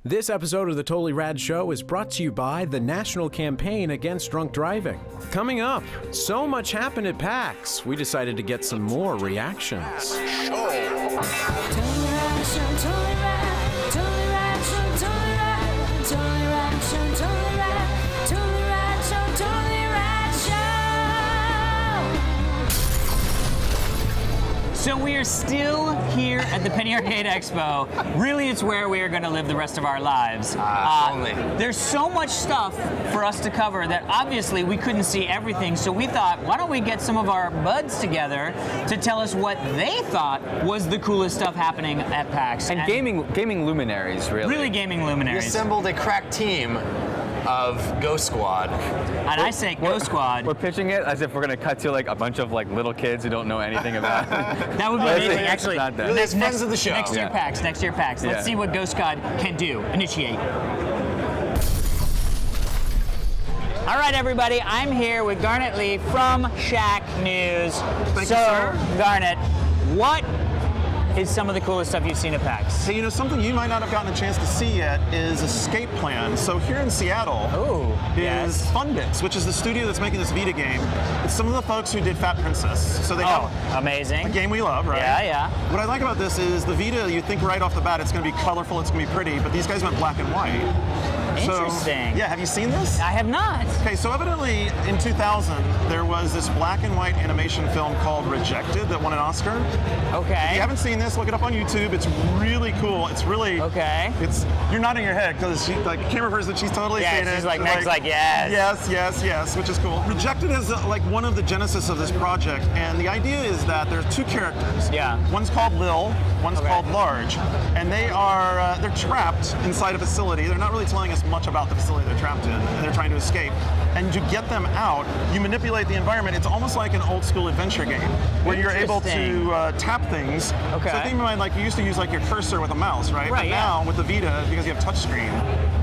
This episode of the Totally Rad Show is brought to you by the National Campaign Against Drunk Driving. Coming up, so much happened at PAX, we decided to get some more reactions. So we are still here at the Penny Arcade Expo. Really, it's where we are going to live the rest of our lives. Only. There's so much stuff for us to cover that obviously we couldn't see everything, so we thought, why don't we get some of our buds together to tell us what they thought was the coolest stuff happening at PAX. And gaming luminaries, really. Really gaming We luminaries. assembled a crack team of Ghost Squad. And I say Ghost Squad. We're pitching it as if we're gonna cut to like a bunch of like little kids who don't know anything about it. That would be But amazing, it's actually. not that. Really, it's friends of the show. Next year Yeah. PAX, next year PAX. Let's Yeah. see what Ghost Squad can do. Initiate. All right, everybody, I'm here with Garnett Lee from Shack News. Thank you, so, sir. Garnett, what is some of the coolest stuff you've seen at PAX? Hey, you know, something you might not have gotten a chance to see yet is Escape Plan. So here in Seattle Ooh, is yes. Funbits, which is the studio that's making this Vita game. It's some of the folks who did Fat Princess. So they have Amazing. a game we love, right? Yeah, yeah. What I like about this is the Vita, you think right off the bat it's going to be colorful, it's going to be pretty, but these guys went black and white. Interesting. So, yeah, have you seen this? I have not. Okay, so evidently in 2000, there was this black and white animation film called Rejected that won an Oscar. Okay. If you haven't seen this, look it up on YouTube. It's really cool. It's really Okay. You're nodding your head because she like camera refers that she's totally Yeah, seen it. she's like, Meg's like, yes. Yes, which is cool. Rejected is like one of the genesis of this project, and the idea is that there's two characters. Yeah. One's called Lil, one's Okay. called Large, and they are they're trapped inside a facility. They're not really telling us much about the facility they're trapped in, and they're trying to escape. And to get them out, you manipulate the environment. It's almost like an old school adventure game where you're able Interesting. to tap things. Okay. So think in mind, like you used to use like your cursor with a mouse, right? Right, But yeah. now with the Vita, because you have touchscreen,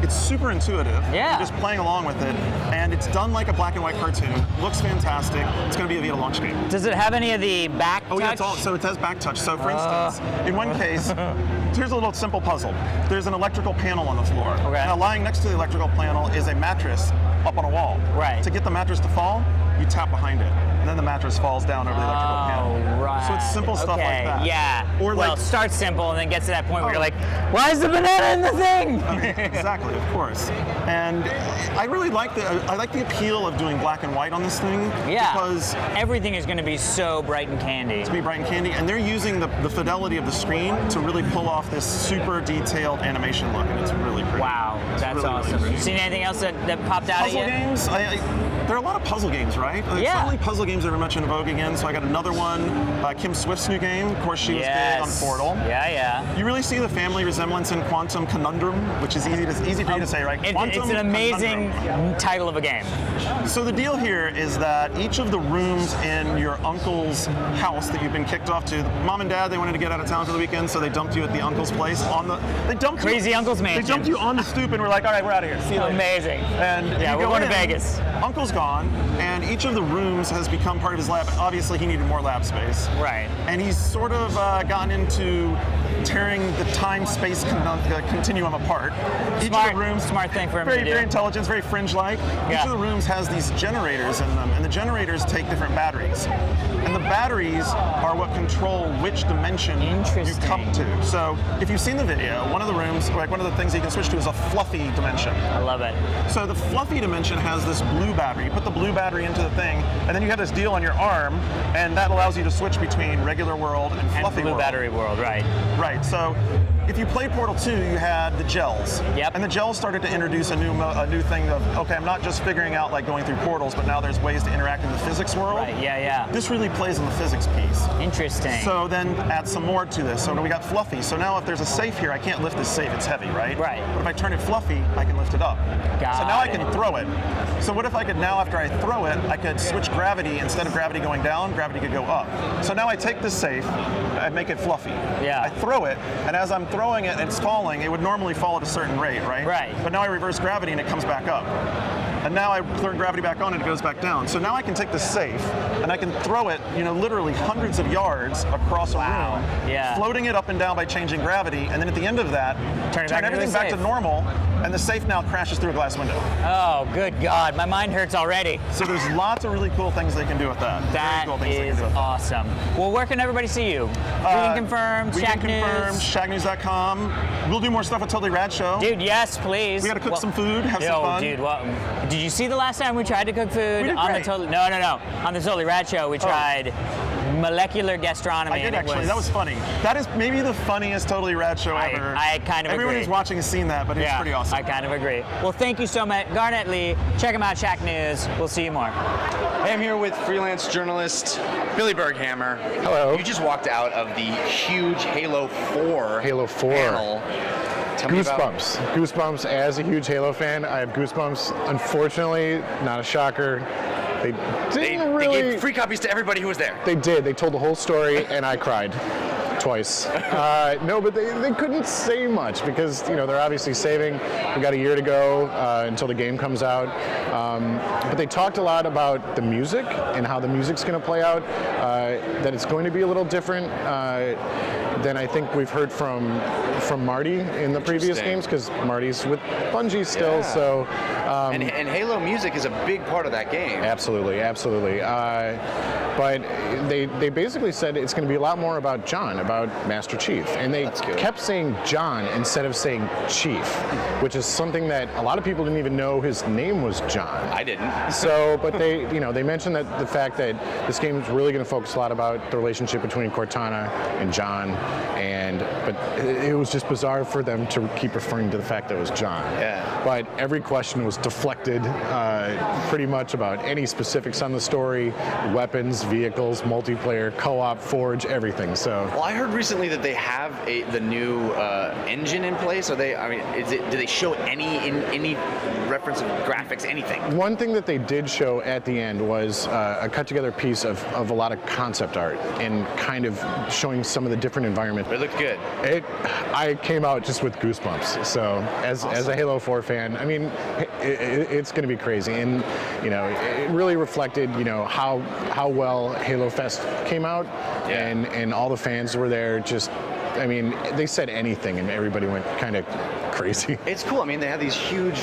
it's super intuitive. Yeah. You're just playing along with it, and it's done like a black and white cartoon. Looks fantastic. It's going to be a Vita launch game. Does it have any of the back Oh yeah, touch? so it has back touch. So for instance, in one case, here's a little simple puzzle. There's an electrical panel on the floor. Okay. Now lying next to the electrical panel is a mattress up on a wall. Right. To get the mattress to fall, you tap behind it, and then the mattress falls down over the electrical panel. Right. So it's simple stuff like Okay, that. Yeah. Or well, like- start simple and then get to that point where Oh. you're like, why is the banana in the thing? Exactly, of course. And I really like the appeal of doing black and white on this thing. Yeah. Because Everything is going to be so bright and candy. to be bright and candy, and they're using the fidelity of the screen to really pull off this super detailed animation look, and it's really pretty. Wow, It's that's really, really awesome. pretty. You seen anything else that popped out Puzzle at you? games? There are a lot of puzzle games, right? Yeah. Suddenly puzzle games are very much in vogue again, so I got another one. Kim Swift's new game. Of course, she was big on Portal. Yeah, yeah. You really see the family resemblance in Quantum Conundrum, which is easy for you to say, right? It's Quantum an amazing Conundrum. title of a game. So the deal here is that each of the rooms in your uncle's house that you've been kicked off to, mom and dad, they wanted to get out of town for the weekend, so they dumped you at the uncle's place they dumped Crazy you, Uncle's Mansion. They dumped you on the stoop and were like, all right, we're out of here. See you later. Amazing. And Yeah, you we're go going to in, Vegas. Uncle's gone, and each of the rooms has become part of his lab. Obviously, he needed more lab space. Right. And he's sort of gotten into tearing the time-space continuum apart. Each of the rooms, Smart thing for him very, to do. very intelligent, very fringe-like. Each Yeah. of the rooms has these generators in them, and the generators take different batteries. And the batteries are what control which dimension you Interesting. come to. So if you've seen the video, one of the rooms, like one of the things you can switch to is a fluffy dimension. I love it. So the fluffy dimension has this blue battery. You put the blue battery into the thing, and then you have this deal on your arm, and that allows you to switch between regular world and And fluffy Blue world. Battery World, right. Right. So if you played Portal 2, you had the gels. Yep. And the gels started to introduce a new thing of, okay, I'm not just figuring out like going through portals, but now there's ways to interact in the physics world. Right, yeah. This really plays in the physics piece. Interesting. So then add some more to this. So we got fluffy. So now if there's a safe here, I can't lift this safe, it's heavy, right? Right. But if I turn it fluffy, I can lift it up. So now I can Got it. throw it. So what if I could now, after I throw it, I could switch gravity. Instead of gravity going down, gravity could go up. So now I take this safe, I make it fluffy. Yeah. I throw it, and as I'm throwing it and it's falling, it would normally fall at a certain rate, right? Right. But now I reverse gravity and it comes back up. and now I turn gravity back on and it goes back down. So now I can take the safe and I can throw it, literally hundreds of yards across a room, Yeah. floating it up and down by changing gravity, and then at the end of that, Turn everything back to normal, and the safe now crashes through a glass window. Oh, good God, my mind hurts already. So there's lots of really cool things they can do with that. That Very cool things they is can do with that. awesome. Well, where can everybody see you? We can confirm, We Shack can confirm, News. shacknews.com. We'll do more stuff at Totally Rad Show. Dude, yes, please. We gotta cook some food, have some fun. Dude, did you see the last time we tried to cook food? We did on great. the Totally, no. On the Totally Rad Show, we tried molecular gastronomy. I did and actually. That was funny. That is maybe the funniest Totally Rad Show ever. I kind of Everyone agree. who's watching has seen that, but it's pretty awesome. I kind of agree. Well, thank you so much, Garnett Lee. Check him out, Shack News. We'll see you more. Hey, I'm here with freelance journalist Billy Berghammer. Hello. You just walked out of the huge Halo 4 panel. Tell me about- Goosebumps. As a huge Halo fan, I have goosebumps. Unfortunately, not a shocker. They didn't They really. gave free copies to everybody who was there. They did. They told the whole story, and I cried twice. No, but they couldn't say much because they're obviously saving. We got a year to go until the game comes out. But they talked a lot about the music and how the music's going to play out. That it's going to be a little different than I think we've heard from Marty in the previous Interesting. games, because Marty's with Bungie still. Yeah. So. And Halo music is a big part of that game. Absolutely. But they basically said it's going to be a lot more about John, about Master Chief. And they That's good. kept saying John instead of saying Chief, which is something that a lot of people didn't even know his name was John. I didn't. So, but they mentioned that the fact that this game is really going to focus a lot about the relationship between Cortana and John, but it was just bizarre for them to keep referring to the fact that it was John. Yeah. But every question was deflected pretty much about any specifics on the story, weapons, vehicles, multiplayer, co-op, Forge, everything. So. Well, I heard recently that they have the new engine in place. Do they show any reference of graphics, anything? One thing that they did show at the end was a cut-together piece of a lot of concept art and kind of showing some of the different environments. It looked good. I came out just with goosebumps. So as a Halo 4 fan, I mean, it's going to be crazy, and it really reflected how well Halo Fest came out, Yeah. and all the fans were there. They said anything, and everybody went kind of crazy. It's cool. I mean, they have these huge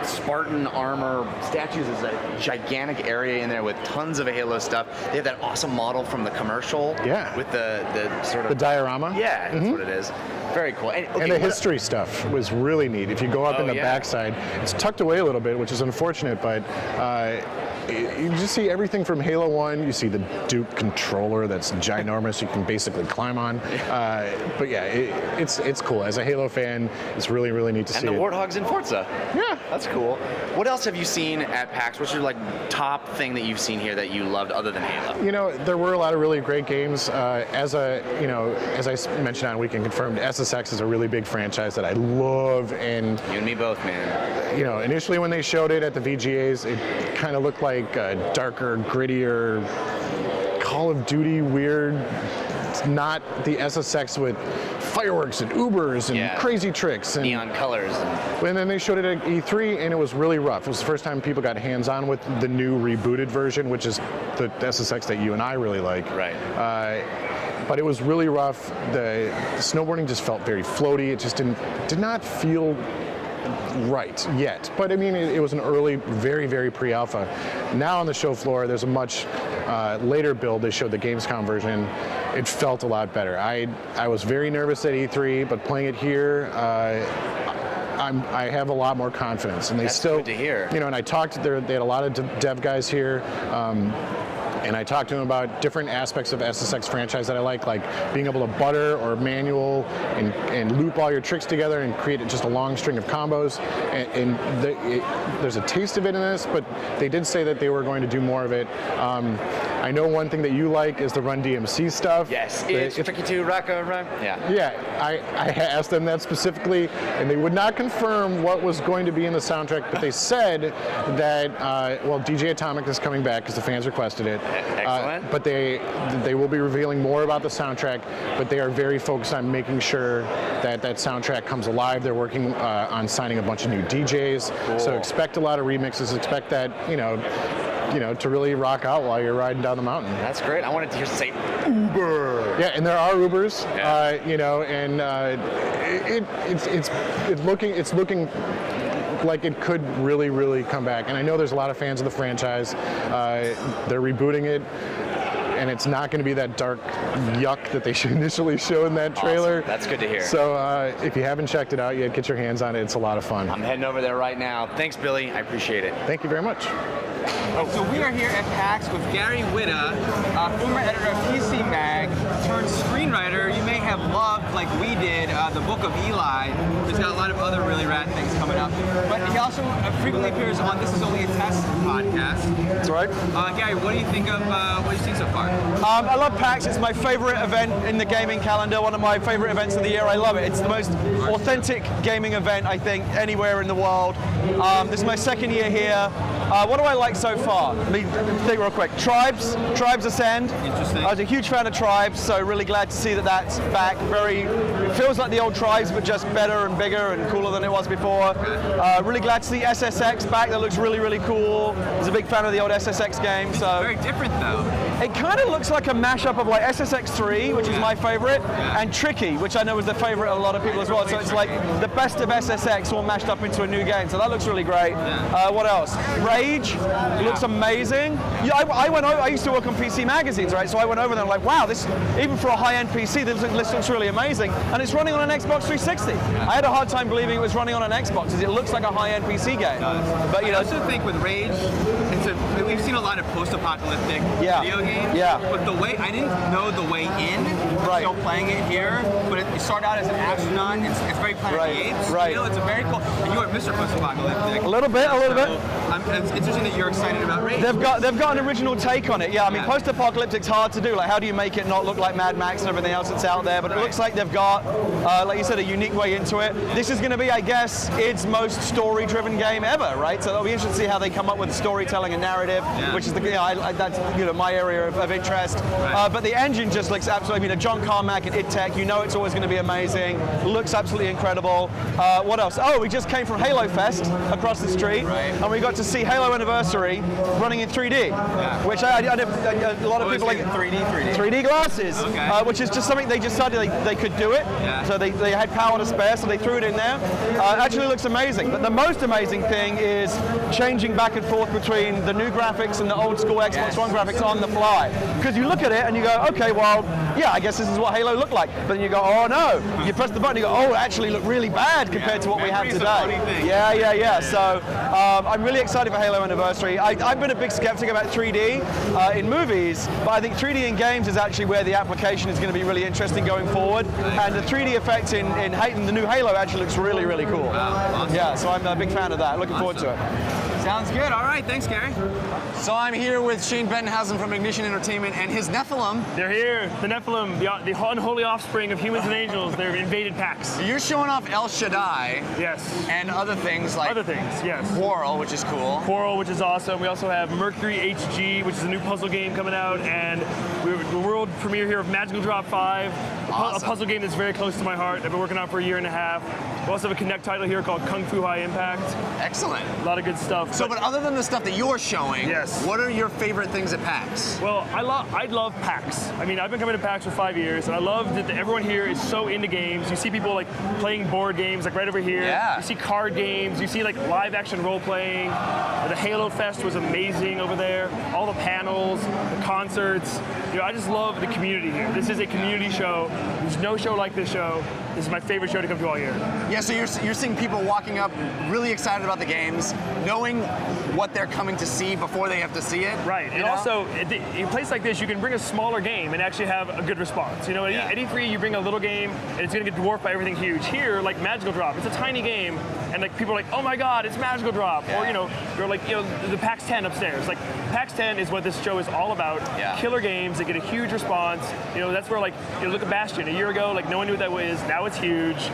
Spartan armor statues. There's a gigantic area in there with tons of Halo stuff. They have that awesome model from the commercial. Yeah. With the sort of The diorama. Yeah, that's what it is. Very cool. And, And the history stuff was really neat. If you go up in the yeah. backside, it's tucked away a little bit, which is unfortunate, but you just see everything from Halo 1. You see the Duke controller that's ginormous, you can basically climb on. But yeah, it's cool. As a Halo fan, it's really, really neat to see And the it. Warthogs in Forza. Yeah. That's cool. What else have you seen at PAX? What's your top thing that you've seen here that you loved other than Halo? There were a lot of really great games. As I mentioned on Weekend Confirmed, SSX is a really big franchise that I love, and You and me both, man. initially when they showed it at the VGAs, it kind of looked like a darker, grittier Call of Duty weird. It's not the SSX with fireworks and Ubers and crazy tricks and Neon colors. And then they showed it at E3, and it was really rough. It was the first time people got hands-on with the new rebooted version, which is the SSX that you and I really like. Right. But it was really rough. The snowboarding just felt very floaty. It just did not feel right yet. But it was an early, very, very pre-alpha. Now on the show floor, there's a much later build. They showed the Gamescom version. It felt a lot better. I was very nervous at E3, but playing it here, I have a lot more confidence. And they That's still, good to hear. And I talked. They had a lot of dev guys here. And I talked to him about different aspects of SSX franchise that I like being able to butter or manual and loop all your tricks together and create just a long string of combos. There's a taste of it in this, but they did say that they were going to do more of it. I know one thing that you like is the Run DMC stuff. Yes, it's tricky to rock a run. Yeah. Yeah, I asked them that specifically, and they would not confirm what was going to be in the soundtrack, but they said that, well, DJ Atomic is coming back because the fans requested it. Excellent. But they will be revealing more about the soundtrack, but they are very focused on making sure that that soundtrack comes alive. They're working on signing a bunch of new DJs, Cool. so expect a lot of remixes. Expect that, you know, to really rock out while you're riding down the mountain. That's great. I wanted to hear say Uber. Yeah, and there are Ubers, Yeah. you know, and it's looking like it could really come back. And I know there's a lot of fans of the franchise. They're rebooting it, and it's not going to be that dark yuck that they initially showed in that trailer. Awesome. That's good to hear. So if you haven't checked it out yet, get your hands on it. It's a lot of fun. I'm heading over there right now. Thanks, Billy. I appreciate it. Thank you very much. So we are here at PAX with Gary Whitta, former editor of PC Mag, turned screenwriter. You may have loved, like we did, the Book of Eli. He's got a lot of other really rad things coming up. But he also frequently appears on This Is Only a Test podcast. That's right. Gary, what do you think of what you've seen so far? I love PAX. It's my favorite event in the gaming calendar, one of my favorite events of the year. I love it. It's the most authentic gaming event, I think, anywhere in the world. This is my second year here. What do I like so far? Let me think real quick. Tribes Ascend. Interesting. I was a huge fan of Tribes, so really glad to see that that's back. It feels like the old Tribes, but just better and bigger and cooler than it was before. Really glad to see SSX back. That looks really cool. I was a big fan of the old SSX game. So Very different, though. it kind of looks like a mashup of like SSX3, which is my favorite, and Tricky, which I know is the favorite of a lot of people as well. So it's like the best of SSX all mashed up into a new game. So that looks really great. What else? Rage looks amazing. Yeah, I went over. I used to work on PC magazines, right? So I went over there and I'm like, wow, this even for a high-end PC, this looks really amazing, and it's running on an Xbox 360. I had a hard time believing it was running on an Xbox because it looks like a high-end PC game. But you know, I also think with Rage, we've seen a lot of post-apocalyptic video games. Yeah. But the way I didn't know the way in. We're still playing it here, but it started out as an astronaut. It's very Planet of the Apes. Right. You know, it's a very cool. And you are Mr. Post-apocalyptic. A little bit. It's interesting that you're excited about Rage. They've got an original take on it. Yeah, I mean, post-apocalyptic's hard to do. Like, how do you make it not look like Mad Max and everything else that's out there? But it looks like they've got, like you said, a unique way into it. This is going to be, I guess, its most story-driven game ever, right? So it'll be interesting to see how they come up with storytelling and narrative, which is that's my area of interest. But the engine just looks absolutely. I mean, John Carmack and id Tech, you know, it's always going to be amazing. Looks absolutely incredible. What else? Oh, we just came from Halo Fest across the street, and we got to see Halo Anniversary running in 3D, which a lot of people like 3D glasses, which is just something they decided they could do it. So they had power to spare, so they threw it in there. Actually looks amazing. But the most amazing thing is changing back and forth between the new graphics and the old school Xbox One graphics on the fly. Because you look at it and you go, okay, well, yeah, I guess this is what Halo looked like. But then you go, oh no. You press the button, you go, oh, it actually looked really bad compared to what we have today. Yeah. So I'm really excited for Halo Anniversary. I've been a big skeptic about 3D in movies, but I think 3D in games is actually where the application is going to be really interesting going forward. And the 3D effect in the new Halo actually looks really cool. Awesome. Yeah, so I'm a big fan of that. Looking forward to it. Sounds good. All right. Thanks, Gary. So I'm here with Shane Bettenhausen from Ignition Entertainment and his Nephilim. They're here. The Nephilim, the unholy offspring of humans and angels. They've invaded PAX. You're showing off El Shaddai. Yes. And other things like yes. Quarrel, which is cool. Quarrel, which is awesome. We also have Mercury HG, which is a new puzzle game coming out, and the world premiere here of Magical Drop 5, a puzzle game that's very close to my heart. I've been working on it for a year and a half. We also have a Connect title here called Kung Fu High Impact. Excellent. A lot of good stuff. So, but other than the stuff that you're showing, yes, what are your favorite things at PAX? Well, I love PAX. I mean, I've been coming to PAX for 5 years, and I love that everyone here is so into games. You see people like playing board games, like right over here. Yeah. You see card games. You see like live action role playing. The Halo Fest was amazing over there. All the panels, the concerts. You know, I just love the community here. This is a community show. There's no show like this show. This is my favorite show to come to all year. Yeah, so you're seeing people walking up really excited about the games, knowing what they're coming to see before they have to see it. Right, and also, in a place like this, you can bring a smaller game and actually have a good response. You know, at E3, you bring a little game, and it's going to get dwarfed by everything huge. Here, like Magical Drop, it's a tiny game, and like people are like, oh my god, it's Magical Drop. Or, you're like, the PAX 10 upstairs. Like, PAX 10 is what this show is all about. Killer games that get a huge response. That's where, like, look at Bastion. A year ago, like, no one knew what that was. Now it's huge.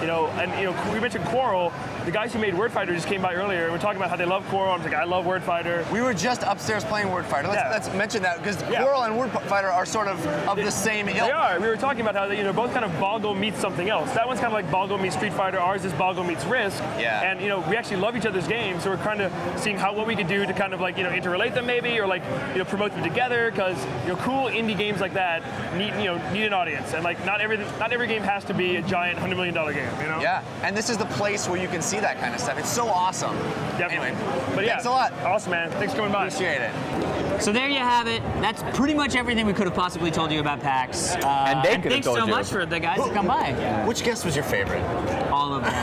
We mentioned Quarrel. The guys who made Word Fighter just came by earlier, and we're talking about how they love Quarrel. I was like, I love Word Fighter. We were just upstairs playing Word Fighter. Let's mention that, because Quarrel and Word Fighter are sort of the same ilk. They are. We were talking about how they, both kind of Boggle meets something else. That one's kind of like Boggle meets Street Fighter. Ours is Boggle meets Risk. Yeah. And we actually love each other's games, so we're kind of seeing what we could do to kind of like interrelate them maybe, or like promote them together, because cool indie games like that need an audience, and like not every game has to be a giant $100 million game. Yeah. And this is the place where you can see that kind of stuff. It's so awesome. Definitely. Anyway, but thanks a lot. Awesome, man. Thanks for coming by. Appreciate it. So there you have it. That's pretty much everything we could have possibly told you about PAX. And they could have thanks told so you. much for the guys to come by. Which guest was your favorite? All of them.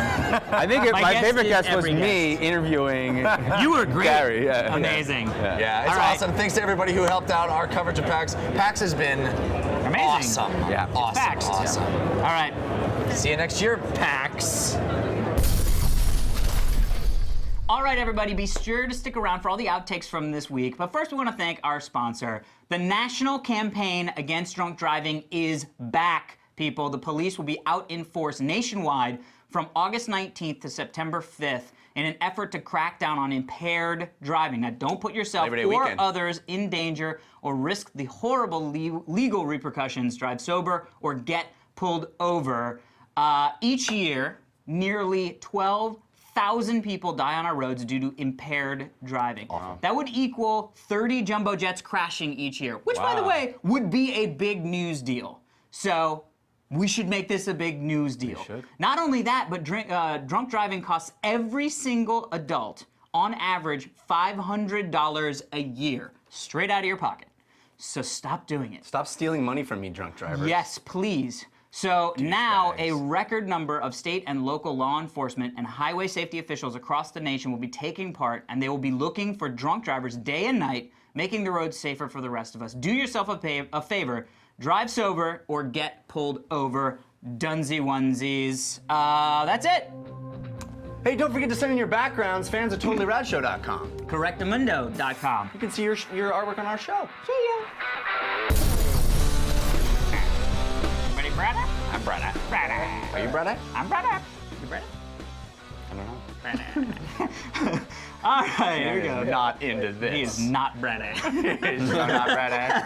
I think my guest favorite is guest was every me interviewing You were great. Gary. Yeah. Amazing. Yeah, it's All right. awesome. Thanks to everybody who helped out our coverage of PAX. PAX has been Amazing. awesome. Yeah. Awesome. PAX. Awesome. All right. See you next year, PAX. All right, everybody, be sure to stick around for all the outtakes from this week. But first, we want to thank our sponsor. The National Campaign Against Drunk Driving is back, people. The police will be out in force nationwide from August 19th to September 5th in an effort to crack down on impaired driving. Now, don't put yourself or others in danger or risk the horrible legal repercussions. Drive sober or get pulled over. Each year, nearly 12,000 people die on our roads due to impaired driving. That would equal 30 jumbo jets crashing each year, which, by the way, would be a big news deal. So we should make this a big news deal. Not only that, but drunk driving costs every single adult, on average, $500 a year, straight out of your pocket. So stop doing it. Stop stealing money from me, drunk drivers. Yes, please. So now a record number of state and local law enforcement and highway safety officials across the nation will be taking part, and they will be looking for drunk drivers day and night, making the roads safer for the rest of us. Do yourself a favor. Drive sober or get pulled over. Dunsy onesies. That's it. Hey, don't forget to send in your backgrounds, fans at TotallyRadShow.com. Correctamundo.com. You can see your artwork on our show. See ya. Ready, brother? I'm Brad. Brother. Are you Brad? I'm brother. You brother? I don't know. All right, here we go. Not into this. He is not brother. He's not Brad.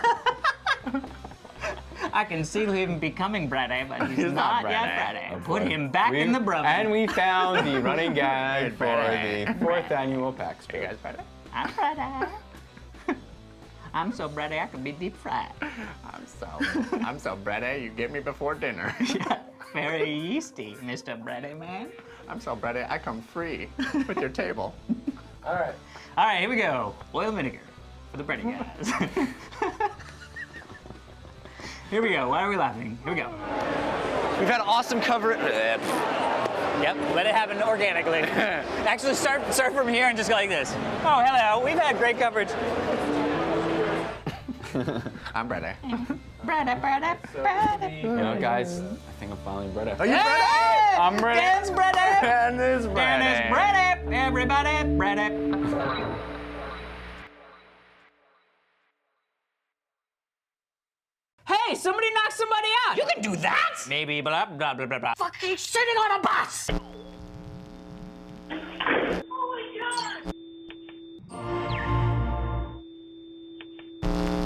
I can see him becoming brother, but he's not yet brother. Put him back in the brother. And we found the running gag for the 4th annual PAX. Hey guys, Brad. I'm brother. I'm so brother I can be deep fried. I'm so Brad. You get me before dinner. Yeah, very yeasty, Mr. Brother man. I'm so Brad. I come free with your table. All right, here we go. Oil and vinegar for the bready guys. Here we go. Why are we laughing? Here we go. We've had awesome coverage. Yep, let it happen organically. Actually, start from here and just go like this. Oh, hello. We've had great coverage. I'm Brad. Brother. Guys, I think I'm finally Brad. Are you Brad? I'm Brad. Dan's brother. And this Brad. Dan is brother. Everybody, brother. Hey, somebody knock somebody out. You can do that. Maybe blah, blah, blah, blah, blah. Fucking sitting on a bus.